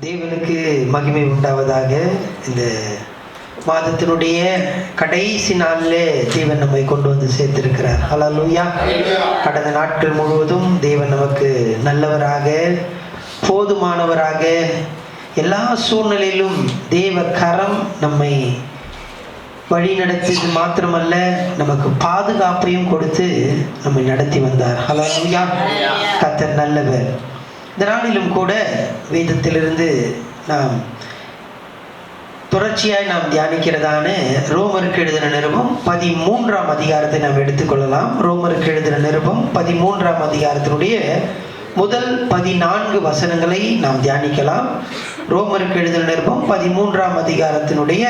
தேவனுக்கு மகிமை உண்டாவதாக. இந்த மாதத்தினுடைய கடைசி நாளிலே தேவன் நம்மை கொண்டு வந்து சேர்த்திருக்கிறார். ஹல்லேலூயா. கடந்த நாட்கள் முழுவதும் தேவன் நமக்கு நல்லவராக, போதுமானவராக, எல்லா சூழ்நிலையிலும் தேவ கரம் நம்மை வழி நடத்தியது மாத்திரமல்ல, நமக்கு பாதுகாப்பையும் கொடுத்து நம்மை நடத்தி வந்தார். ஹல்லேலூயா. கர்த்தர் நல்லவர். இந்த நாளிலும் கூட வேதத்திலிருந்து நாம் தொடர்ச்சியாய் நாம் தியானிக்கிறதான ரோமருக்கு எழுதின நிருபம் 13ஆம் அதிகாரத்தை நாம் எடுத்துக்கொள்ளலாம். ரோமருக்கு எழுதின நிருபம் 13ஆம் அதிகாரத்தினுடைய முதல் 14 வசனங்களை நாம் தியானிக்கலாம். ரோமருக்கு எழுதின நிருபம் 13ஆம் அதிகாரத்தினுடைய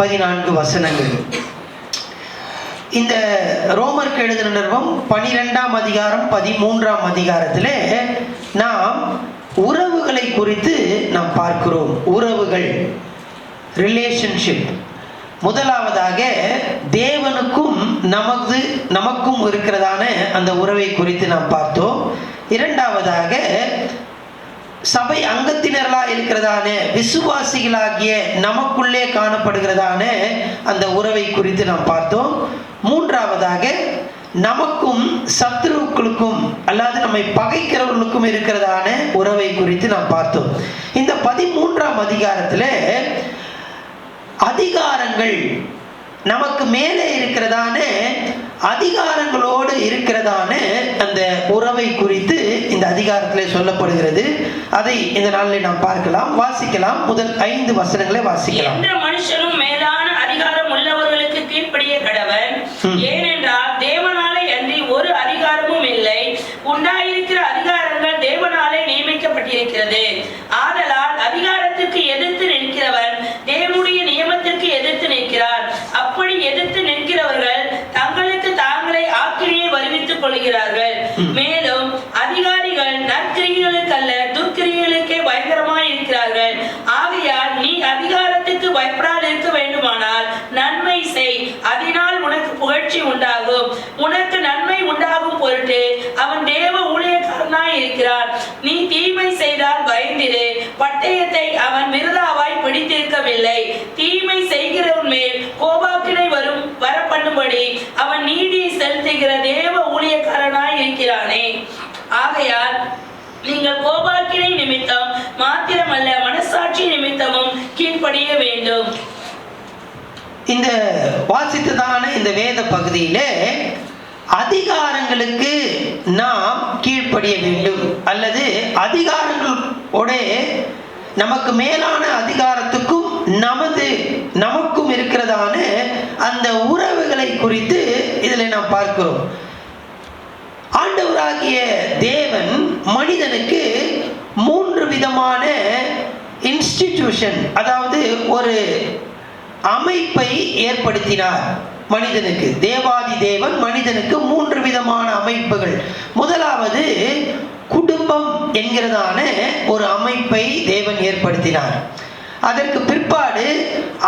14 வசனங்கள். இந்த ரோமருக்கு எழுதின நிருபம் 12ஆம் அதிகாரம் 13ஆம் அதிகாரத்திலே நாம் உறவுகளை குறித்து நாம் பார்க்கிறோம். உறவுகள், ரிலேஷன்ஷிப். முதலாவதாக தேவனுக்கும் நமக்கும் இருக்கிறதான அந்த உறவை குறித்து நாம் பார்த்தோம். இரண்டாவதாக சபை அங்கத்தினர்களாக இருக்கிறதான விசுவாசிகளாகிய நமக்குள்ளே காணப்படுகிறதான அந்த உறவை குறித்து நாம் பார்த்தோம். மூன்றாவதாக நமக்கும் சத்துருக்களுக்கும் அல்லாது நம்மை பகைக்கிறவர்களுக்கும் இருக்கிறதான உறவை குறித்து நாம் பார்த்தோம். இந்த 13ஆம் அதிகாரத்தில் அதிகாரங்கள், நமக்கு மேலே இருக்கிறதான அதிகாரங்களோடு இருக்கிறதான அந்த உறவை குறித்து இந்த அதிகாரத்தில் சொல்லப்படுகிறது. அதை இந்த நாளில் நாம் பார்க்கலாம், வாசிக்கலாம். முதல் 5 வசனங்களை வாசிக்கலாம். எந்த மனுஷனும் மேலான அதிகாரம் உள்ளவர்களுக்கு கீழ்ப்படிய கடவன். ஏனென்றால் தேவனாலே அன்றி ஒரு அதிகாரமும் இல்லை. உண்டாயிருக்கிற அதிகாரங்கள் தேவனாலே நியமிக்கப்பட்டிருக்கிறது. ஆதலால் அதிகாரத்துக்கு எதிர்த்து நிற்கிறவன் தேவனுடைய நியமத்திற்கு எதிர்த்து நிற்கிறார். அப்படி எதிர்த்து நிற்கிறவர்கள் தங்களுக்கு தாங்களே ஆக்கினையை வருவித்துக் கொள்கிறார்கள். மேலும் அதிகாரிகள் நற்கிரியைகளுக்கல்ல துர்க்கிரியைகளுக்கே பயங்கரமாய் இருக்கிறார்கள். ஆகையால் நீ அதிகாரத்துக்கு பயப்படாது இருக்க வேண்டுமானால் நன்மை செய், அதனால் உனக்கு புகழ்ச்சி உண்டாகும். உனக்கு நன்மை உண்டாகும் பொருட்டு அவன் தேவ ஊழியக்காரனாய் இருக்கிறான். நீ தீமை செய்தால் பயந்திரு, பட்டயத்தை அவன் விருதாவாய் பிடித்திருக்கவில்லை. தீமை செய்கிறவன் மேல் கோபாக்கினை வர பண்ணும்படி அவன் நீதியை செலுத்துகிற தேவ ஊழியக்காரனாய் இருக்கிறானே. ஆகையால் நீங்கள் கோபாக்கினை நிமித்தம் மாத்திரமல்ல மனசாட்சி நிமித்தமும் கீழ்ப்படிய வேண்டும். இந்த வாசித்ததான இந்த வேத பகுதியிலே அதிகாரங்களுக்கு நாம் கீழ்ப்படிய வேண்டும், அல்லது அதிகாரங்களோட நமக்கு மேலான அதிகாரத்துக்கும் நமக்கும் இருக்கிறதான அந்த உறவுகளை குறித்து இதில் நாம் பார்க்கிறோம். ஆண்டவராகிய தேவன் மனிதனுக்கு 3 விதமான இன்ஸ்டிடியூஷன், அதாவது ஒரு அமைப்பை ஏற்படுத்தினார் மனிதனுக்கு. தேவாதி தேவன் மனிதனுக்கு 3 விதமான அமைப்புகள். முதலாவது குடும்பம் என்கிறதான ஒரு அமைப்பை தேவன் ஏற்படுத்தினார். அதற்கு பிற்பாடு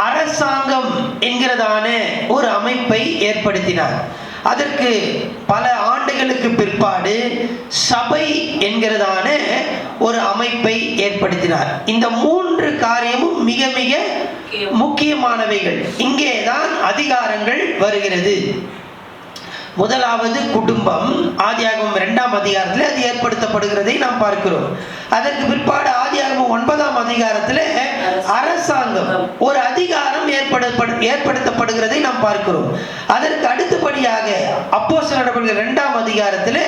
அரசாங்கம் என்கிறதான ஒரு அமைப்பை ஏற்படுத்தினார். அதற்கு பல ஆண்டுகளுக்கு பிற்பாடு சபை என்கிறதான ஒரு அமைப்பை ஏற்படுத்தினார். இந்த 3 காரியமும் மிக மிக முக்கியமானவைகள். இங்கேதான் அதிகாரங்கள் வருகிறது. முதலாவது குடும்பம். ஆதியாகமம் 2ஆம் அதிகாரத்தில் அது ஏற்படுத்தப்படுகிறதை நாம் பார்க்கிறோம். அதற்கு பிற்பாடு ஆதியாகமம் 9ஆம் அதிகாரத்தில் அரசாங்கம், ஒரு அதிகாரம் ஏற்படுத்தப்படுகிறதை நாம் பார்க்கிறோம். அதற்கு அடுத்தபடியாக அப்போஸ்தலர் நடவடிக்கைகள் 2ஆம் அதிகாரத்தில்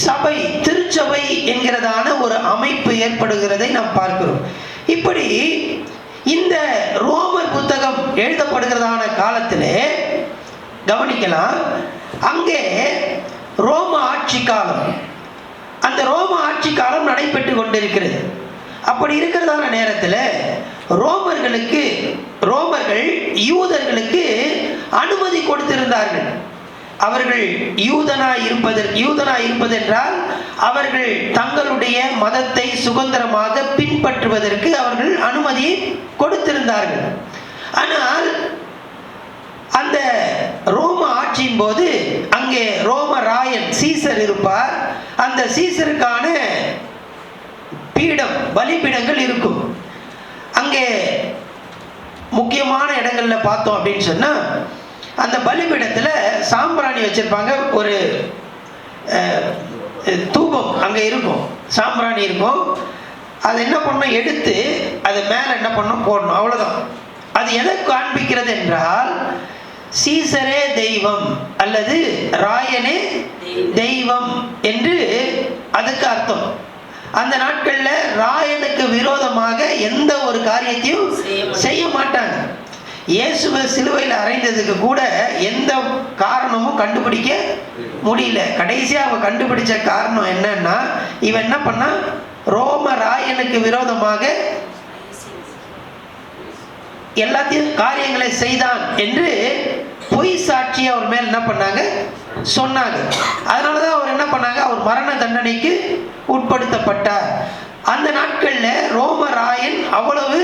சபை, திருச்சபை என்கிறதான ஒரு அமைப்பு ஏற்படுகிறதை நாம் பார்க்கிறோம். இப்படி இந்த ரோமர் புத்தகம் எழுதப்படுகிறதான காலத்திலே கவனிக்கலாம், அங்கே ரோம ஆட்சி காலம், அந்த ரோம ஆட்சி காலம் நடைபெற்று கொண்டிருக்கிறது. அப்படி இருக்கிறதான நேரத்தில் ரோமர்கள் யூதர்களுக்கு அனுமதி கொடுத்திருந்தார்கள். அவர்கள் யூதனாய் இருப்பதென்றால் அவர்கள் தங்களுடைய மதத்தை சுதந்திரமாக பின்பற்றுவதற்கு அவர்கள் அனுமதி கொடுத்திருந்தார்கள். ஆனால் அந்த ரோம ஆட்சியின் போது அங்கே ரோம ராயன் சீசர் இருப்பார். அந்த சீசருக்கான பீடம், பலிபீடங்கள் இருக்கும். அங்கே முக்கியமான இடங்கள்ல பார்த்தோம் அப்படின்னு சொன்னா அந்த பலிபீடத்துல சாம்பிராணி வச்சிருப்பாங்க. ஒரு தூபம் அங்க இருக்கும், சாம்பிராணி இருக்கும். அதை என்ன பண்ணணும், எடுத்து அது மேல என்ன பண்ணணும், போடணும், அவ்வளவுதான். அது எதை காண்பிக்கிறது என்றால் சீசரே தெய்வம் அல்லது ராயனே தெய்வம் என்று அதுக்கு அர்த்தம். அந்த நாட்கள்ல ராயனுக்கு விரோதமாக எந்த ஒரு காரியத்தையும் செய்ய மாட்டாங்க. இயேசுவை சிலுவையில் அறைந்ததுக்கு கூட எந்த காரணமும் கண்டுபிடிக்க முடியல. கடைசியா அவன் கண்டுபிடிச்ச காரணம் என்னன்னா, இவன் என்ன பண்ணா, ரோம ராயனுக்கு விரோதமாக எல்லாத்தையும் காரியங்களை செய்தான் என்று பொய் சாட்சி அவர் மேல் என்ன பண்ணாங்க, சொன்னாங்க. அதனாலதான் அவர் என்ன பண்ணாங்க, அவர் மரண தண்டனைக்கு உட்படுத்தப்பட்டார். அந்த நாட்கள்ல ரோம ராயன் அவ்வளவு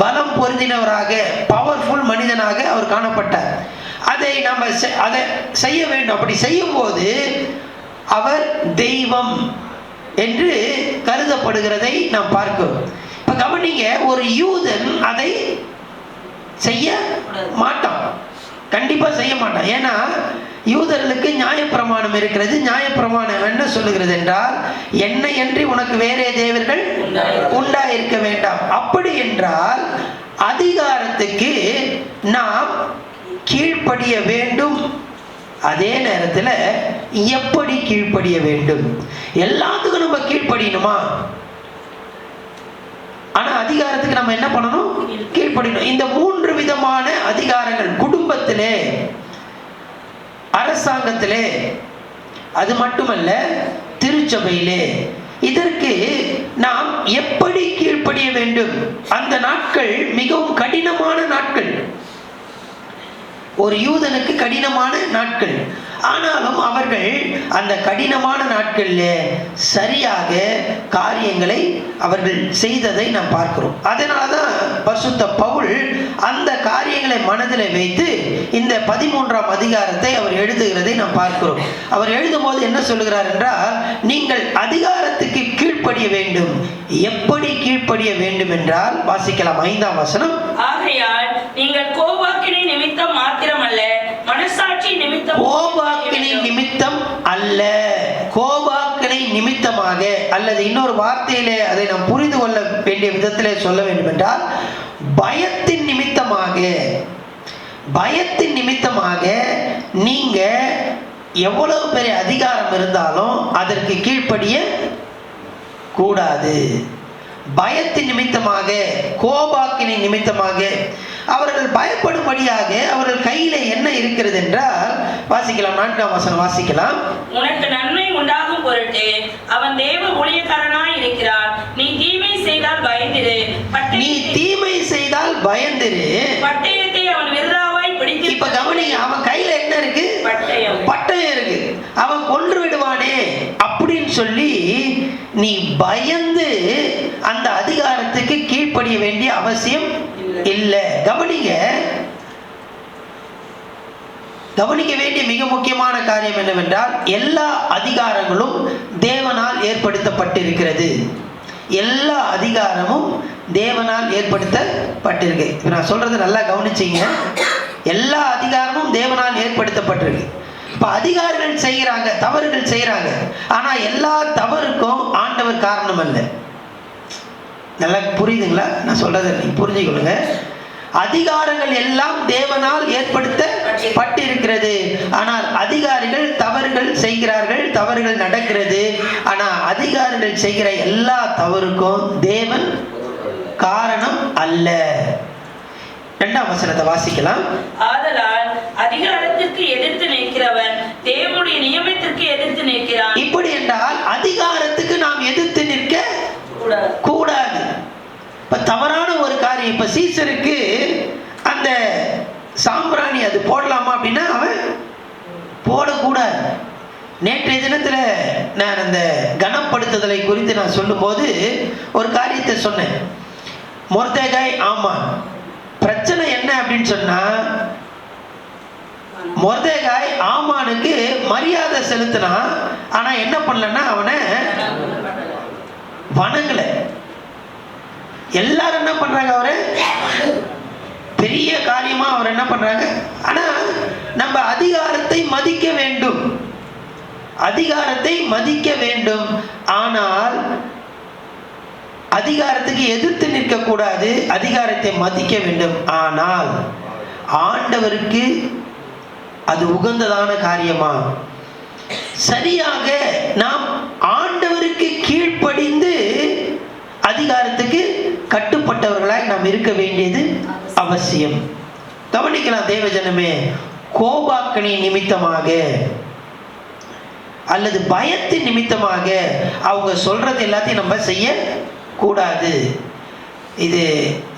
பலம் பொருந்தினவராக, பவர்ஃபுல் மனிதனாக அவர் காணப்பட்டார். அதை நம்ம அதை செய்ய வேண்டும். அப்படி செய்யும் போது அவர் தெய்வம் என்று கருதப்படுகிறதை நாம் பார்க்கிறோம். இப்ப கவனிங்க, ஒரு யூதன் அதை செய்ய மாட்டான், கண்டிப்பா செய்ய மாட்டான். ஏன்னா யூதர்களுக்கு நியாயப்பிரமாணம் இருக்கிறது. நியாயப்பிரமாணம் என்ன சொல்லுகிறது என்றால், என்னை அன்றி உனக்கு வேறே தேவர்கள் உண்டாயிருக்க வேண்டாம். அப்படி என்றால் அதிகாரத்துக்கு நாம் கீழ்ப்படிய வேண்டும். அதே நேரத்தில் எப்படி கீழ்ப்படிய வேண்டும்? எல்லாத்துக்கும் நம்ம கீழ்ப்படியணுமா? ஆனா அதிகாரத்துக்கு நம்ம என்ன பண்ணணும், கீழ்ப்படியணும். இந்த 3 விதமான அதிகாரங்கள் குடும்பத்திலே, அரசாங்கத்திலே, அது மட்டுமல்ல திருச்சபையிலே, இதற்கு நாம் எப்படி கீழ்ப்படிய வேண்டும்? அந்த நாட்கள் மிகவும் கடினமான நாட்கள், ஒரு யூதனுக்கு கடினமான நாட்கள். ஆனாலும் அவர்கள் அந்த கடினமான நாட்களில் சரியாக காரியங்களை அவர்கள் செய்ததை நாம் பார்க்கிறோம். அதனாலதான் பரிசுத்த பவுல் அந்த காரியங்களை மனதில் வைத்து இந்த 13ஆம் அதிகாரத்தை அவர் எழுதுகிறதை நாம் பார்க்கிறோம். அவர் எழுதும் போது என்ன சொல்லுகிறார் என்றால், நீங்கள் அதிகாரத்துக்கு கீழ்ப்படிய வேண்டும். எப்படி கீழ்ப்படிய வேண்டும் என்றால், வாசிக்கலாம் 5ஆம் வசனம். ஆகையால் நீங்கள் கோபாக்கினை நிமித்தம் மாத்திரமல்ல, மனசாட்சி நிமித்தம், கோபாக்கினை நிமித்தம் அல்ல, கோபாக்கினை நிமித்தமாக, அல்லது இன்னொரு வார்த்தையிலே அதை நாம் புரிந்து கொள்ள வேண்டிய விதத்திலே சொல்ல வேண்டும் என்றால், பயத்தின் நிமித்தமாக. பயத்தின் நிமித்தமாக நீங்க எவ்வளவு பெரிய அதிகாரம் இருந்தாலும் அதற்கு கீழ்ப்படிய கூடாது. பயத்தின் நிமித்தமாக, கோபாக்கினை நிமித்தமாக அவர்கள் பயப்படும்படியாக அவர்கள் கையில என்ன இருக்கிறது என்றால், வாசிக்கலாம் 4ஆம் வசனம் வாசிக்கலாம். உனக்கு நன்மை உண்டாகும் பொருட்டு அவன் தேவ ஊழியக்காரனாய் இருக்கிறான். நீ தீமை செய்தால் பயந்திரு. நீ தீமை செய்தால் பயந்திரு. பட்டயத்தை அவன் விருதாவாய் பிடித்து. இப்ப கவனி, அவன் கையில என்ன இருக்கு? பட்டயம். பட்டயம் இருக்கு. அவன் கொன்று விடுவானே அப்படின்னு சொல்லி நீ பயந்து அந்த அதிகாரத்துக்கு கீழ்ப்படிய வேண்டிய அவசியம் இல்லை. கவனிக்க வேண்டிய மிக முக்கியமான காரியம் என்னவென்றால், எல்லா அதிகாரங்களும் தேவனால் ஏற்படுத்தப்பட்டிருக்கிறது. எல்லா அதிகாரமும் தேவனால் ஏற்படுத்தப்பட்டிருக்கு. நான் சொல்றது நல்லா கவனிச்சீங்க. எல்லா அதிகாரமும் தேவனால் ஏற்படுத்தப்பட்டிருக்கு. இப்ப அதிகாரிகள் செய்கிறாங்க, தவறுகள் செய்யறாங்க. ஆனா எல்லா தவறுக்கும் ஆண்டவர் காரணம் அல்ல. நல்லா புரியுதுங்களா? நான் சொல்றதை நீங்க புரிஞ்சுக்கொள்ளுங்க. அதிகாரங்கள் எல்லாம் தேவனால் ஏற்படுத்தப்பட்டிருக்கிறது. ஆனால் அதிகாரிகள் தவறுகள் செய்கிறார்கள், தவறுகள் நடக்கிறது. ஆனா அதிகாரிகள் செய்கிற எல்லா தவறுக்கும் தேவன் காரணம் அல்ல. 2ஆம் வசனத்தை வாசிக்கலாம். ஆதலால் அதிகாரத்திற்கு எதிர்த்து நிற்கிறவன் தேவனுடைய நியமத்திற்கு எதிர்த்து நிற்கிறான். இப்படி என்றால் அதிகாரத்துக்கு நாம் எதிர்த்து நிற்க கூடாது. இப்ப தவறான ஒரு காரியம், இப்ப சீசருக்கு அந்த சாம்பிராணி அது போடலாமா அப்படின்னா அவன் போடக்கூடாது. நேற்றைய தினத்துல நான் அந்த கனப்படுத்துதலை குறித்து நான் சொல்லும் போது ஒரு காரியத்தை சொன்னேன். மொர்தெகாய் ஆமான் பிரச்சனை என்ன அப்படின்னு சொன்னா, மொர்தெகாய் ஆமானுக்கு மரியாதை செலுத்தினா, ஆனா என்ன பண்ணலன்னா அவனை வணங்கல. எல்லாரும் என்ன பண்றாங்க, அவரை பெரிய காரியமா அவர் என்ன பண்றாங்க. ஆனா நம்ம அதிகாரத்தை மதிக்க வேண்டும், அதிகாரத்தை மதிக்க வேண்டும். ஆனால் அதிகாரத்துக்கு எதிர்த்து நிற்க கூடாது, அதிகாரத்தை மதிக்க வேண்டும். ஆனால் ஆண்டவருக்கு அது உகந்ததான காரியமா? சரியாக நாம் ஆண்டவருக்கு கீழ்ப்படிந்து அதிகாரத்துக்கு கட்டுப்பட்டவர்களாய் நாம் இருக்க வேண்டியது அவசியம். கவனிக்கலாம் தேவஜனமே, கோபாக்கனி நிமித்தமாக அல்லது பயத்தின் நிமித்தமாக அவங்க சொல்றது எல்லாத்தையும் நம்ம செய்ய கூடாது. இது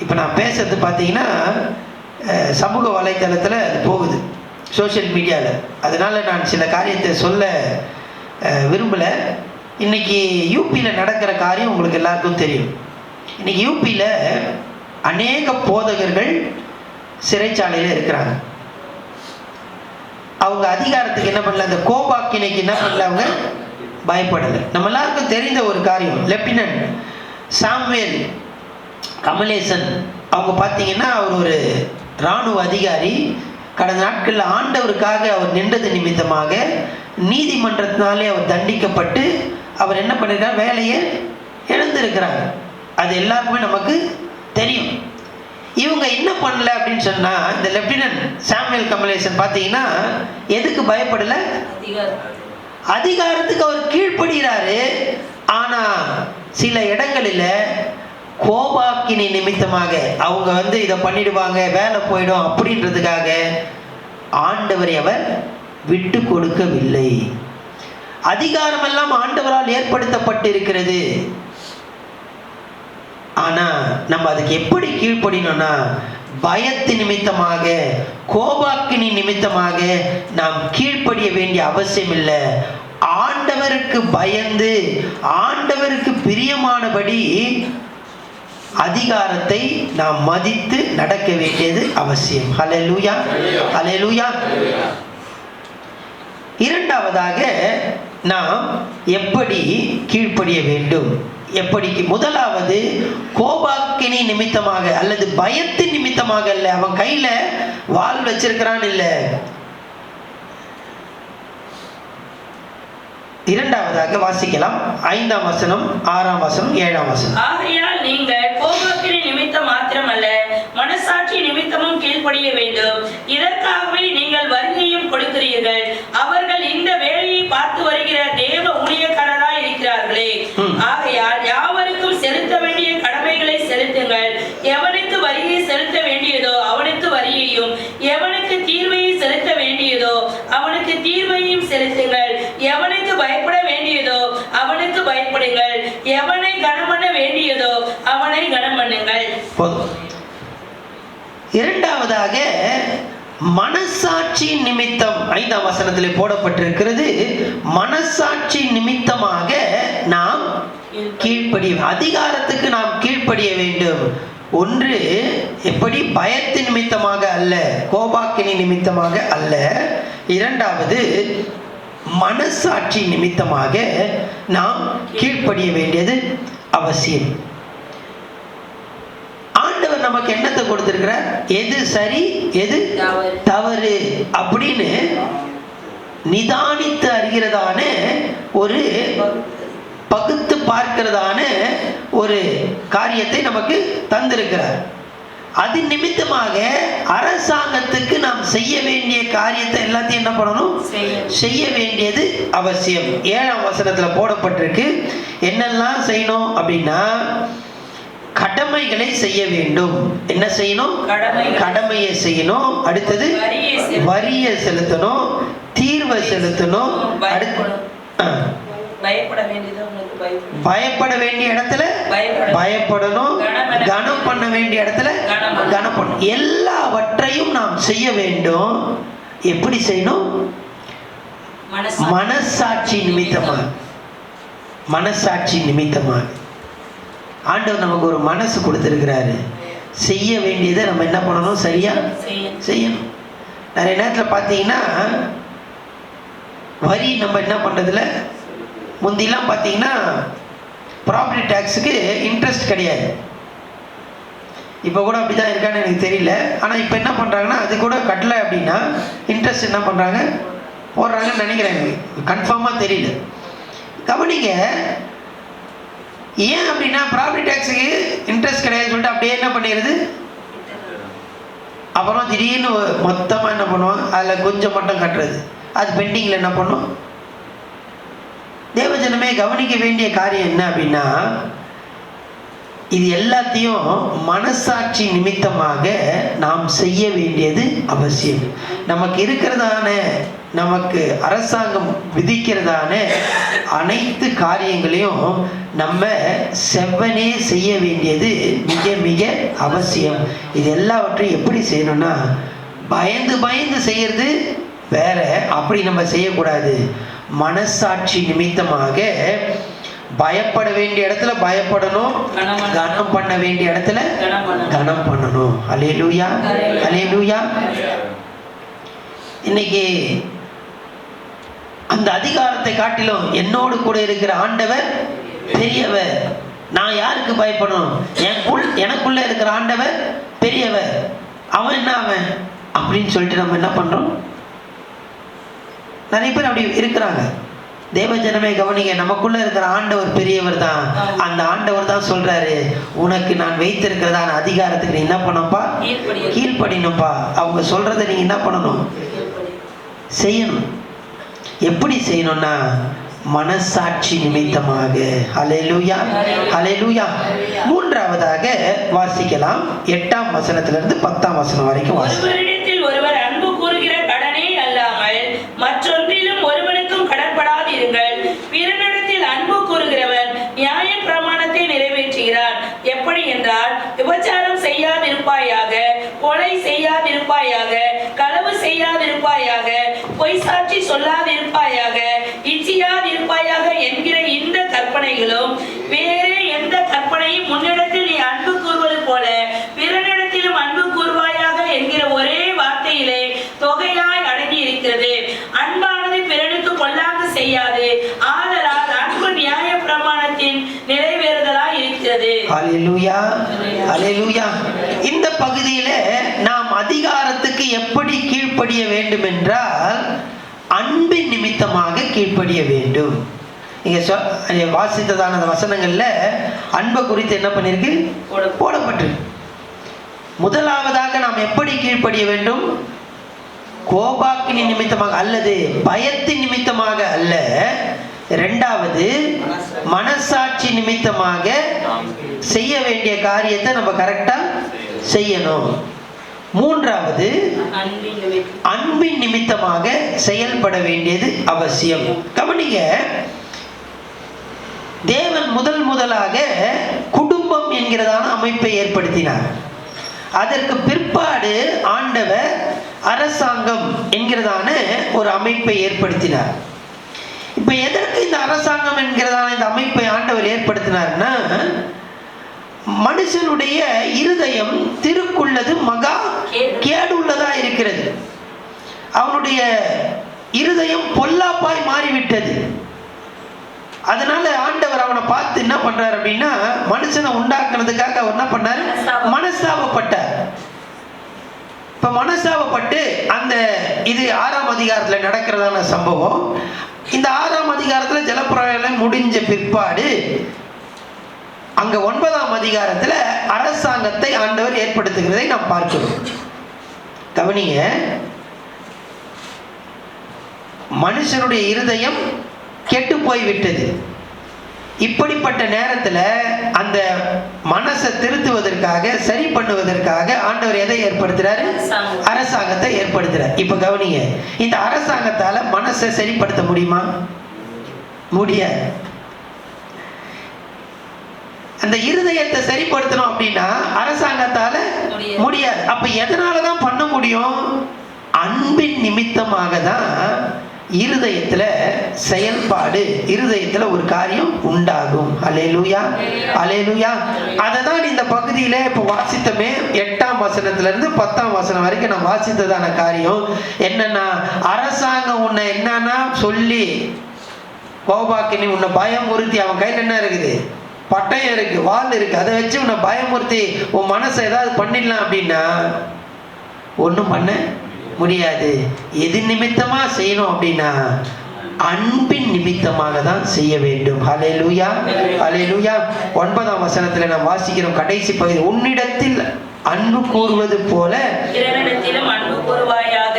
இப்போ நான் பேசுறது பார்த்தீங்கன்னா சமூக வலைத்தளத்தில் போகுது, சோஷியல் மீடியாவில். அதனால் நான் சில காரியத்தை சொல்ல விரும்பலை. இன்றைக்கி யூபியில் நடக்கிற காரியம் உங்களுக்கு எல்லாருக்கும் தெரியும். இன்றைக்கி யூபியில் அநேக போதகர்கள் சிறைச்சாலையில் இருக்கிறாங்க. அவங்க அதிகாரத்துக்கு என்ன பண்ணல, அந்த கோபாக்கினைக்கு என்ன பண்ணல, அவங்க பயப்படலை. நம்ம எல்லாருக்கும் தெரிந்த ஒரு காரியம், லெப்டினன்ட் சாமுவேல் கமலேசன் அவங்க பார்த்தீங்கன்னா அவர் ஒரு இராணுவ அதிகாரி. கடந்த நாட்களில் ஆண்டவருக்காக அவர் நின்றது நிமித்தமாக நீதிமன்றத்தினாலே அவர் தண்டிக்கப்பட்டு அவர் என்ன பண்ணிருக்கார், வேலையை இழந்திருக்கிறாங்க. அது எல்லாருக்குமே நமக்கு தெரியும். இவங்க என்ன பண்ணல அப்படின்னு சொன்னா, இந்த லெப்டினன்ட் சாமுவேல் கமலேசன் பார்த்தீங்கன்னா எதுக்கு பயப்படலை, அதிகாரத்துக்கு அவர் கீழ்ப்படுகிறாரு. ஆனா சில இடங்களில் கோபாக்கினி நிமித்தமாக அவங்க இதை பண்ணிடுவாங்க, வேலை போயிடும் அப்படின்றதுக்காக ஆண்டவரை அவர் விட்டு கொடுக்கவில்லை. அதிகாரம் எல்லாம் ஆண்டவரால் ஏற்படுத்தப்பட்டிருக்கிறது. ஆனா நம்ம அதுக்கு எப்படி கீழ்ப்படினோம்னா, பயத்து நிமித்தமாக கோபாக்கினி நிமித்தமாக நாம் கீழ்ப்படிய வேண்டிய அவசியம் இல்லை. ஆண்டவருக்கு பயந்து ஆண்டவருக்கு பிரியமானபடி அதிகாரத்தை நாம் மதித்து நடக்க வேண்டியது அவசியம். ஹல்லேலூயா, ஹல்லேலூயா. இரண்டாவதாக நாம் எப்படி கீழ்ப்படிய வேண்டும், எப்படி? முதலாவது கோபாக்கினி நிமித்தமாக அல்லது பயத்தின் நிமித்தமாக இல்லை. அவன் கையில வாள் வச்சிருக்கிறான் இல்லை. இரண்டாவதாக வாசிக்கலாம், 5ஆம் வசனம், 6ஆம் வசனம், 7ஆம் வசனம். ஆகையால் நீங்கள் கோபாக்கினி நிமித்தம் மாத்திரமல்ல, மனசாட்சி நிமித்தமும் கீழ்ப்படிய வேண்டும். இதற்காகவே நீங்கள் வருகையும் கொடுக்கிறீர்கள். அவர்கள் இந்த வேலையை பார்த்து வருகிற தேவ ஊழியக்காரராய் இருக்கிறார்களே. ஆகையால் யாவருக்கும் செலுத்த வேண்டிய கடமைகளை செலுத்துங்கள். எவனுக்கு வரியை செலுத்த வேண்டியதோ அவனுக்கு வரியையும், எவனுக்கு தீர்வையை செலுத்த வேண்டியதோ அவனுக்கு தீர்வையும் செலுத்துங்கள். எவனுக்கு பயப்பட வேண்டியதோ அவனுக்கு பயப்படுங்கள். எவனை கனம் பண்ண வேண்டியதோ அவனை கனம் பண்ணுங்கள். இரண்டாவதாக மனசாட்சி நிமித்தம் 5ஆம் வசனத்திலே போடப்பட்டிருக்கிறது. மனசாட்சி நிமித்தமாக நாம் கீழ்ப்படிய, அதிகாரத்துக்கு நாம் கீழ்ப்படிய வேண்டும். ஒன்று எப்படி, பயத்தின் நிமித்தமாக அல்ல, கோபாக்கினி நிமித்தமாக அல்ல. இரண்டாவது மனசாட்சி நிமித்தமாக நாம் கீழ்ப்படிய வேண்டியது அவசியம். ஆண்டவர் நமக்கு என்னத்தை கொடுத்திருக்கிறார், எது சரி எது தவறு அப்படின்னு நிதானித்து அறிகிறதான ஒரு பகுத்து பார்க்கிறதான ஒரு காரியத்தை நமக்கு தந்திருக்கிறார். அது நிமித்தமாக அரசாங்கத்துக்கு நாம் செய்ய வேண்டிய காரியத்தை எல்லாத்தையும் என்ன பண்ணணும், செய்ய வேண்டியது அவசியம். 7ஆம் வசனத்துல போடப்பட்டிருக்கு என்னெல்லாம் செய்யணும் அப்படின்னா, கடமைகளை செய்ய வேண்டும். என்ன செய்யணும், கடமையை செய்யணும். அடுத்தது வரியை செலுத்தணும், தீர்வை செலுத்தணும். பயப்பட வேண்டிய இடத்துல பயப்படணும், கனம் பண்ண வேண்டிய இடத்துல கனம் பண்ணணும். எல்லாவற்றையும் நாம் செய்ய வேண்டும். எப்படி செய்யணும், மனசாட்சி நிமித்தமாக. மனசாட்சி நிமித்தமாக ஆண்டவர் நமக்கு ஒரு மனசு கொடுத்திருக்கிறாரு. செய்ய வேண்டியதை நம்ம என்ன பண்ணணும், சரியா செய்யணும். நிறைய நேரத்தில் பார்த்தீங்கன்னா வரி நம்ம என்ன பண்றதுல, முந்திலாம் பார்த்தீங்கன்னா ப்ராப்பர்ட்டி டேக்ஸுக்கு இன்ட்ரெஸ்ட் கிடையாது. இப்போ கூட அப்படி தான் இருக்கான்னு எனக்கு தெரியல. ஆனால் இப்போ என்ன பண்ணுறாங்கன்னா அது கூட கட்டலை அப்படின்னா இன்ட்ரெஸ்ட் என்ன பண்ணுறாங்க போடுறாங்கன்னு நினைக்கிறேன். எனக்கு கன்ஃபார்மாக தெரியல. கவனிங்க, ஏன் அப்படின்னா ப்ராப்பர்ட்டி டேக்ஸுக்கு இன்ட்ரெஸ்ட் கிடையாதுன்னு சொல்லிட்டு அப்படியே என்ன பண்ணிடுது. அப்புறம் திடீர்னு மொத்தமாக என்ன பண்ணுவோம், அதில் கொஞ்சம் மட்டும் கட்டுறது, அது பெண்டிங்கில் என்ன பண்ணும். தேவஜனமே கவனிக்க வேண்டிய காரியம் என்ன அப்படின்னா, இது எல்லாத்தையும் மனசாட்சி நிமித்தமாக நாம் செய்ய வேண்டியது அவசியம். நமக்கு இருக்கிறதான, நமக்கு அரசாங்கம் விதிக்கிறதான அனைத்து காரியங்களையும் நம்ம செவ்வனே செய்ய வேண்டியது மிக மிக அவசியம். இது எல்லாவற்றையும் எப்படி செய்யணும்னா, பயந்து பயந்து செய்யறது வேற, அப்படி நம்ம செய்யக்கூடாது. மனசாட்சி நிமித்தமாக பயப்பட வேண்டிய இடத்துல பயப்படணும், கனம் பண்ண வேண்டிய இடத்துல கனம் பண்ணணும். அல்லேலூயா, அல்லேலூயா. இன்னைக்கு அந்த அதிகாரத்தை காட்டிலும் என்னோடு கூட இருக்கிற ஆண்டவர் பெரியவர். நான் யாருக்கு பயப்படணும்? எனக்குள்ள இருக்கிற ஆண்டவர் பெரியவர். அவன் என்ன அவன் அப்படின்னு சொல்லிட்டு நம்ம என்ன பண்றோம்? நிறைய பேர் அப்படி இருக்கிறாங்க. தேவஜனமே கவனிங்க, நமக்குள்ள இருக்கிற ஆண்டவர் பெரியவர் தான். அந்த ஆண்டவர் தான் சொல்றாரு, உனக்கு நான் வைத்திருக்கிறதான அதிகாரத்துக்கு நீ என்ன பண்ணப்பா, கீழ்ப்படினும்பா. அவங்க சொல்றதை நீங்க என்ன பண்ணணும், செய்யணும். எப்படி செய்யணும்னா மனசாட்சி நிமித்தமாக. ஹல்லேலூயா, ஹல்லேலூயா. மூன்றாவதாக வாசிக்கலாம், 8ஆம் வசனத்திலிருந்து 10ஆம் வசனம் வரைக்கும் வாசிக்கலாம். ஒருவர் அன்பு கூறுகிற கடனே அல்லாமல் மற்றொன்றிலும் ஒருவனுக்கும் கடன்படாதிருங்கள். பிறனிடத்தில் அன்பு கூறுகிறவன் நியாய பிரமாணத்தை நிறைவேற்றுகிறான். எப்படி என்றால், விபச்சாரம் செய்யாதிருப்பாயாக, கொலை செய்யாதிருப்பாயாக, களவு செய்யாதிருப்பாயாக, பொய் சாட்சி சொல்லாதிருப்பாயாக, இச்சியாதிருப்பாயாக என்கிற இந்த கற்பனைகளும் வேறு எந்த கற்பனையும் முன்னிடத்தில் நீ அன்பு கூறுவது போல பிறனிடத்திலும் அன்பு கூறுவாயாக என்கிற ஒரே வார்த்தையிலே தொகையாய் அடங்கி இருக்கிறது. அன்பானது பிறனுக்கு பொல்லாங்கு செய்யாது, ஆதலால் அன்பு நியாய பிரமாணத்தின் நிறைவேறுதலாய் இருக்கிறது. ஹல்லேலூயா, ஹல்லேலூயா. இந்த பகுதியில நாம் அதிகாரத்துக்கு எப்படி கீழ்ப்படிய வேண்டும் என்றால், அன்பின் நிமித்தமாக கீழ்ப்படிய வேண்டும். நீங்க வாசித்ததான அந்த வசனங்கள்ல அன்பை குறித்து என்ன பண்ணிருக்கு, போடப்பட்டிருக்கு. முதலாவதாக நாம் எப்படி கீழ்ப்படிய வேண்டும்? கோபாக்கினி நிமித்தமாக அல்லது பயத்தின் நிமித்தமாக அல்ல. இரண்டாவது, மனசாட்சி நிமித்தமாக செய்ய வேண்டிய காரியத்தை நம்ம கரெக்டா செய்யணும். மூன்றாவது, அன்பின் நிமித்தமாக செயல்பட வேண்டியது அவசியம். கவனிங்க, தேவன் முதலாக குடும்பம் என்கிறதான அமைப்பை ஏற்படுத்தினார். அதற்கு பிற்பாடு ஆண்டவர் அரசாங்கம் என்கிறதான ஒரு அமைப்பை ஏற்படுத்தினார். இப்ப எதற்கு இந்த அரசாங்கம் என்கிறதான இந்த அமைப்பை ஆண்டவர் ஏற்படுத்தினார்னா, மனுஷனுடைய இருதயம் திருக்குள்ளது மகா கேடுள்ளதா இருக்கிறது. அவனுடைய இருதயம் பொல்லாப்பாய் மாறிவிட்டது. அதனால ஆண்டவர் அவனை பார்த்து என்ன பண்றாரு அப்படின்னா, மனுஷனை உண்டாக்குறதுக்காக அவர் என்ன பண்ணாரு, மனஸ்தாபப்பட்டார். இப்ப மனஸ்தாபப்பட்டு அந்த இது 6ஆம் அதிகாரத்துல நடக்கிறதான சம்பவம். இந்த 6ஆம் அதிகாரத்துல ஜலப்பிரளயம் முடிஞ்ச பிற்பாடு அங்க 9ஆம் அதிகாரத்துல அரசாங்கத்தை ஆண்டவர் ஏற்படுத்துகிறதை நாம் பார்க்கிறோம். கவனிங்க, மனுஷனுடைய இருதயம் கெட்டு போய்விட்டது. இப்படிப்பட்ட நேரத்தில் அந்த மனசை திருத்துவதற்காக, சரி பண்ணுவதற்காக ஆண்டவர் எதை ஏற்படுத்துறாரு, அரசாங்கத்தை ஏற்படுத்துறாரு. இப்ப கவனிங்க, இந்த அரசாங்கத்தால மனசை சரிப்படுத்த முடியுமா? முடியாது. அந்த இருதயத்தை சரிப்படுத்தணும் அப்படின்னா அரசாங்கத்தால முடியாது. அப்ப எதனாலதான் பண்ண முடியும்? அன்பின் நிமித்தமாக தான் இருதயத்துல செயல்பாடு, இருதயத்துல ஒரு காரியம் உண்டாகும். அல்லேலூயா, அல்லேலூயா. அததான் இந்த பகுதியில இப்ப வாசித்தமே 8ஆம் வசனத்துல இருந்து 10ஆம் வசனம் வரைக்கும் நான் வாசித்ததான காரியம் என்னன்னா, அரசாங்கம் உன்னை என்னன்னா சொல்லி கோபாக்கினி உன்னை பயமுறுத்தி அவன் கையில் என்ன இருக்குது, பட்டயம் இருக்கு, வாள் இருக்கு, அதை வச்சு உன்னை பயமுறுத்தி உன் மனசை ஏதாவது பண்ணிடலாம் அப்படின்னா ஒன்றும் பண்ண முடியாது. எது நிமித்தமா செய்யணும் அப்படின்னா அன்பின் நிமித்தமாக தான் செய்ய வேண்டும். ஹல்லேலூயா, ஹல்லேலூயா. 9ஆம் வசனத்துல நாம் வாசிக்கிறோம் கடைசி பகுதி, உன்னிடத்தில் அன்பு கூறுவது போல பிறரிடத்திலும் அன்பு கூறுவாயாக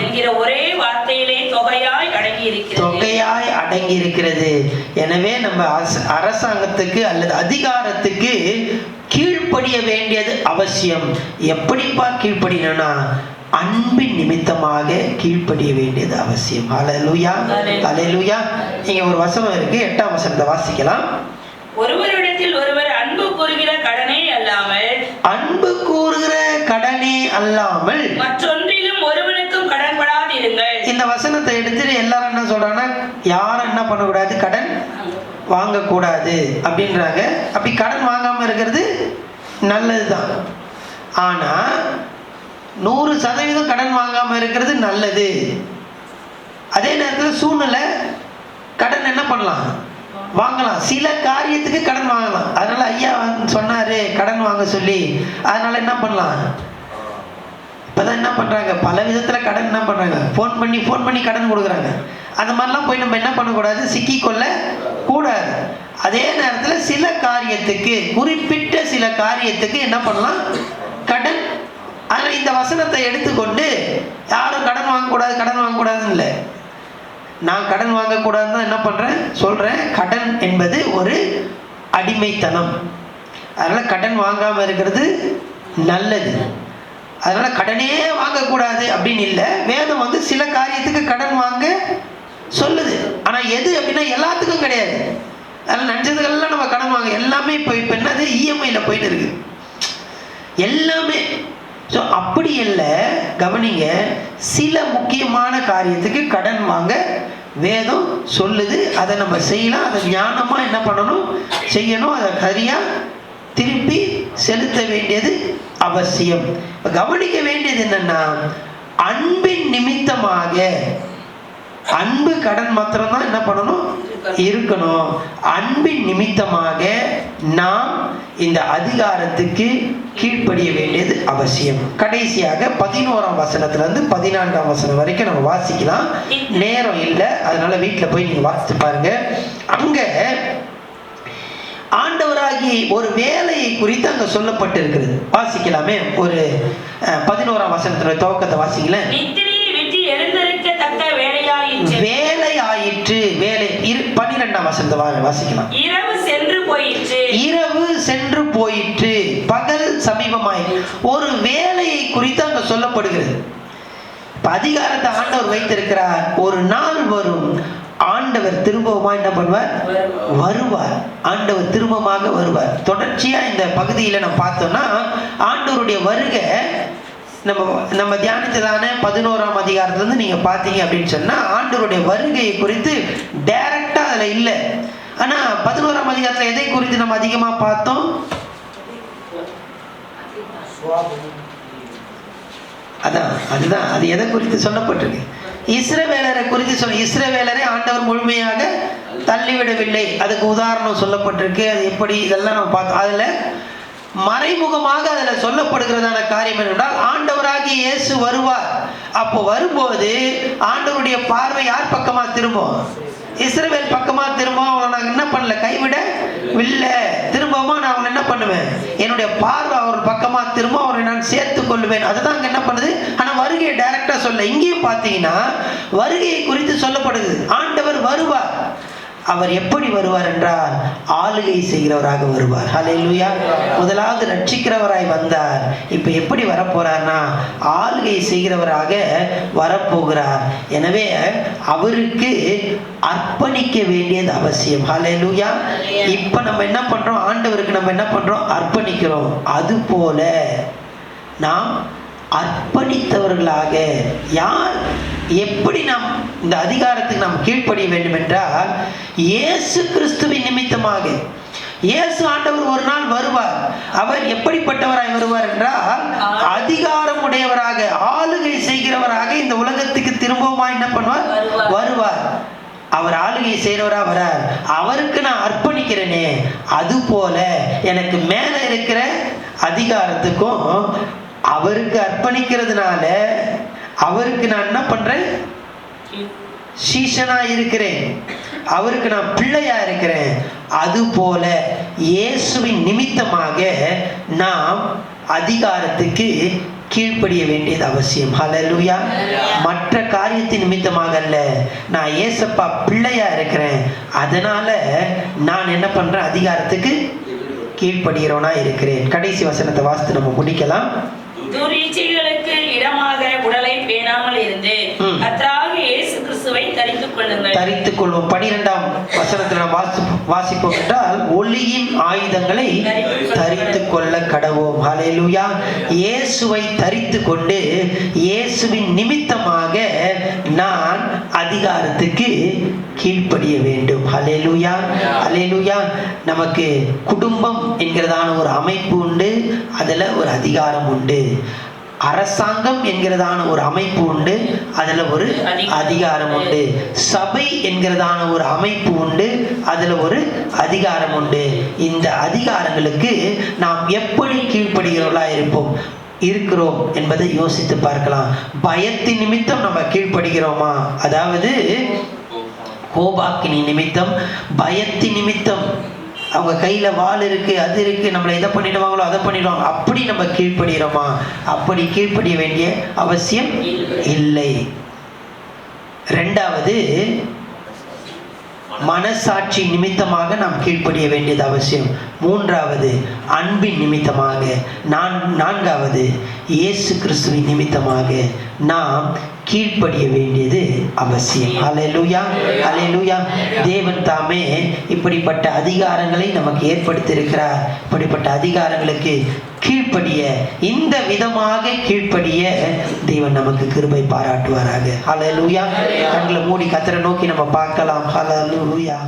என்கிற ஒரே வார்த்தையிலே தொகையாய் அடங்கி இருக்கிறது. எனவே நம்ம அரசாங்கத்துக்கு அல்லது அதிகாரத்துக்கு கீழ்ப்படிய வேண்டியது அவசியம். எப்படிப்பா கீழ்ப்படினா அன்பின் நிமித்தமாக கீழ்ப்படிய வேண்டியது அவசியம். ஹல்லேலூயா, ஹல்லேலூயா. இங்க ஒரு வசனம் இருக்கு, 8ஆம் வசனத்தை வாசிக்கலாம். ஒருவரிடத்தில் ஒருவர் அன்பு கூறுகிற கடனே அல்லாமல் மற்றொன்றிலும் ஒருவனுக்கும் கடன்படாதிருங்கள். இந்த வசனத்தை எடுத்துட்டு எல்லாரும் என்ன சொல்றாங்கன்னா, யாரும் என்ன பண்ணக்கூடாது, கடன் வாங்கக்கூடாது அப்படின்றாங்க. அப்படி கடன் வாங்காம இருக்கிறது நல்லதுதான். ஆனா 100% கடன் வாங்காம இருக்கிறது நல்லது. அதே நேரத்தில் சூழ்நிலை கடன் என்ன பண்ணலாம், வாங்கலாம். சில காரியத்துக்கு கடன் வாங்கலாம். அதனால ஐயா சொன்னாரு கடன் வாங்க சொல்லி, அதனால என்ன பண்ணலாம், இப்பதான் என்ன பண்றாங்க, பல விதத்துல கடன் என்ன பண்றாங்க, ஃபோன் பண்ணி கடன் கொடுக்குறாங்க. அந்த மாதிரிலாம் போய் நம்ம என்ன பண்ணக்கூடாது, சிக்கிக்கொள்ள கூடாது. அதே நேரத்தில் சில காரியத்துக்கு, குறிப்பிட்ட சில காரியத்துக்கு என்ன பண்ணலாம், கடன். ஆனால் இந்த வசனத்தை எடுத்துக்கொண்டு யாரும் கடன் வாங்கக்கூடாதுன்னு இல்லை. நான் கடன் வாங்கக்கூடாதுன்னு தான் என்ன பண்ணுறேன், சொல்கிறேன். கடன் என்பது ஒரு அடிமைத்தனம். அதனால் கடன் வாங்காமல் இருக்கிறது நல்லது. அதனால் கடனே வாங்கக்கூடாது அப்படின்னு இல்லை. வேதம் சில காரியத்துக்கு கடன் வாங்க சொல்லுது. ஆனால் எது அப்படின்னா எல்லாத்துக்கும் கிடையாது. அதனால் நினச்சதுக்கெல்லாம் நம்ம கடன் வாங்க, எல்லாமே இப்போ என்னது இஎம்ஐயில் போயிட்டு இருக்கு எல்லாமே. ஸோ அப்படி இல்லை, கவனிங்க. சில முக்கியமான காரியத்துக்கு கடன் வாங்க வேதம் சொல்லுது. அதை நம்ம செய்யலாம். அதை ஞானமாக என்ன பண்ணணும், செய்யணும். அதை சரியாக திருப்பி செலுத்த வேண்டியது அவசியம். கவனிக்க வேண்டியது என்னன்னா, அன்பின் நிமித்தமாக, அன்பு கடன் மாத்திரம்தான் என்ன பண்ணணும், இருக்கணும். அன்பின் நிமித்தமாக நாம் இந்த அதிகாரத்துக்கு கீழ்ப்படிய வேண்டியது அவசியம். கடைசியாக 11ஆம் வசனத்திலிருந்து 14ஆம் வசனம் வரைக்கும் நம்ம வாசிக்கலாம். நேரம் இல்லை, அதனால வீட்டில் போய் நீங்க வாசித்து பாருங்க. அங்க ஆண்டவராகி ஒரு வேலையை குறித்து அங்க சொல்லப்பட்டிருக்கிறது. வாசிக்கலாமே, ஒரு 11ஆம் வசனத்துல துவக்கத்தை வாசிக்கல. வேலை ஆயிற்று. வேலை 12ஆம் வசனத்தை வாசிக்கலாம். இரவு சென்று போயிற்று, பகல் சமீபமாயிற்று. ஒரு வேலையை குறித்து அங்க சொல்லப்படுகிறது. அதிகாரத்தை ஆண்டவர் வைத்திருக்கிறார். ஒரு நாள் வரும், ஆண்டவர் திரும்பவுமா என்ன பண்ணுவார், வருவார். ஆண்டவர் திரும்பமாக வருவார். தொடர்ச்சியா இந்த பகுதியில நம்ம பார்த்தோம்னா ஆண்டவருடைய வருகை நம்ம தியானித்ததான 11ஆம் அதிகாரத்திலிருந்து நீங்க பார்த்தீங்க அப்படின்னு சொன்னா ஆண்டவருடைய வருகையை குறித்து டைரக்டா அதுல இல்லை. ஆனா 11ஆம் அதிகாரத்துல எதை குறித்து நம்ம அதிகமா பார்த்தோம், அதுதான் அது எதை குறித்து சொல்லப்பட்டிருக்கு, இஸ்ரவேலரை குறித்து இஸ்ரவேலரை ஆண்டவர் முழுமையாக தள்ளிவிடவில்லை. அதுக்கு உதாரணம் சொல்லப்பட்டிருக்கு. அது எப்படி, இதெல்லாம் நம்ம பார்த்தோம். அதுல மறைமுகமாக அதுல சொல்லப்படுகிறதான காரியம் என்னென்றால், ஆண்டவராகிய இயேசு வருவார். அப்போ வரும்போது ஆண்டவருடைய பார்வை யார் பக்கமா திரும்பும், இஸ்ரவேல் பக்கமா திரும்பவும். அவங்களை நான் என்ன பண்ணல, கைவிடவில்லை. திரும்பவும் நான் அவங்களை என்ன பண்ணுவேன், என்னுடைய பார்வை அவர் பக்கமா திரும்ப அவரை நான் சேர்த்து கொள்வேன். அதுதான் அங்க என்ன பண்ணுது. ஆனா வருகையை டைரக்டா சொல்ல. இங்கேயும் பார்த்தீங்கன்னா வருகையை குறித்து சொல்லப்படுது. ஆண்டவர் வருவார். அவர் எப்படி வருவார் என்றால் ஆளுகை செய்கிறவராக வருவார். ஹல்லேலூயா. முதலாவது ரட்சிக்கிறவராய் வந்தார். இப்ப எப்படி வரப்போறார்னா ஆளுகை செய்கிறவராக வரப்போகிறார். எனவே அவருக்கு அர்ப்பணிக்க வேண்டியது அவசியம். ஹல்லேலூயா. இப்ப நம்ம என்ன பண்றோம், ஆண்டவருக்கு நம்ம என்ன பண்றோம், அர்ப்பணிக்கிறோம். அது போல நாம் அர்ப்பணித்தவர்களாக, யார் எப்படி நாம் இந்த அதிகாரத்துக்கு நாம் கீழ்ப்படிய வேண்டும் என்றால், இயேசு கிறிஸ்துவின் நிமித்தமாக. இயேசு ஆண்டவர் ஒரு நாள் வருவார். அவர் எப்படிப்பட்டவராய் வருவார் என்றால் அதிகாரம் உடையவராக, ஆளுகை செய்கிறவராக இந்த உலகத்துக்கு திரும்பவும் என்ன பண்ணுவார், வருவார். அவர் ஆளுகை செய்கிறவரா வரார், அவருக்கு நான் அர்ப்பணிக்கிறேனே, அது போல எனக்கு மேல இருக்கிற அதிகாரத்துக்கும் அவருக்கு அர்ப்பணிக்கிறதுனால அவருக்கு நான் என்ன பண்றேன், சீஷனா இருக்கிறேன், அவருக்கு நான் பிள்ளையா இருக்கிறேன். அது போல இயேசுவின் நிமித்தமாக நாம் அதிகாரத்துக்கு கீழ்ப்படிய வேண்டியது அவசியம். ஹல்லேலூயா. மற்ற காரியத்தின் நிமித்தமாக அல்ல, நான் ஏசப்பா பிள்ளையா இருக்கிறேன், அதனால நான் என்ன பண்றேன், அதிகாரத்துக்கு கீழ்ப்படுகிறவனா இருக்கிறேன். கடைசி வசனத்தை வாசித்து நம்ம முடிக்கலாம். துரிச்சைகளுக்கு இடமாக உடலை பேணாமல் இருந்து கர்த்தராகிய இயேசு கிறிஸ்துவை தரித்துக் கொள்ளுங்கள். தரித்துக் கொள்வோம். 12ஆம் வசனத்தில் நாம் வாசிப்போம் என்றால், ஒளியின் ஆயுதங்களை தரித்துக் கொள்ள கடவோம். ஹல்லேலூயா. இயேசுவை தரித்து கொண்டு இயேசுவின் நிமித்தமாக நான் அதிகாரத்துக்கு கீழ்ப்படிய வேண்டும். ஹல்லேலூயா, ஹல்லேலூயா. நமக்கு குடும்பம் என்கிறதான ஒரு அமைப்பு உண்டு, அதுல ஒரு அதிகாரம் உண்டு. அரசாங்கம் என்கிறதான ஒரு அமைப்பு உண்டு, அதுல ஒரு அதிகாரம் உண்டு. சபை என்கிறதான ஒரு அமைப்பு உண்டு, அதுல ஒரு அதிகாரம் உண்டு. இந்த அதிகாரங்களுக்கு நாம் எப்படி கீழ்ப்படுகிறவர்களா இருக்கிறோம் என்பதை யோசித்து பார்க்கலாம். பயத்தின் நிமித்தம் நம்ம கீழ்ப்படுகிறோமா? அதாவது கோபாக்கினி நிமித்தம், பயத்தின் நிமித்தம், அவங்க கையில வாள் இருக்கு, அது இருக்கு, நம்மளை எதை பண்ணிடுவாங்களோ அதை பண்ணிடுவாங்க, அப்படி நம்ம கீழ்ப்படுகிறோமா? அப்படி கீழ்ப்படிய வேண்டிய அவசியம் இல்லை. ரெண்டாவது, மனசாட்சி நிமித்தமாக நாம் கீழ்ப்படிய வேண்டியது அவசியம். மூன்றாவது, அன்பின் நிமித்தமாக. நான்காவது, இயேசு கிறிஸ்துவின் நிமித்தமாக நாம் கீழ்ப்படிய வேண்டியது அவசியம். ஹல்லேலூயா, ஹல்லேலூயா. தேவன் தாமே இப்படிப்பட்ட அதிகாரங்களை நமக்கு ஏற்படுத்தி இருக்கிறார். இப்படிப்பட்ட அதிகாரங்களுக்கு கீழ்ப்படிய, இந்த விதமாக கீழ்ப்படிய தேவன் நமக்கு கிருபை பாராட்டுவாராக. ஹல்லேலூயா. கண்களை மூடி கர்த்தரை நோக்கி நம்ம பார்க்கலாம். ஹல்லேலூயா.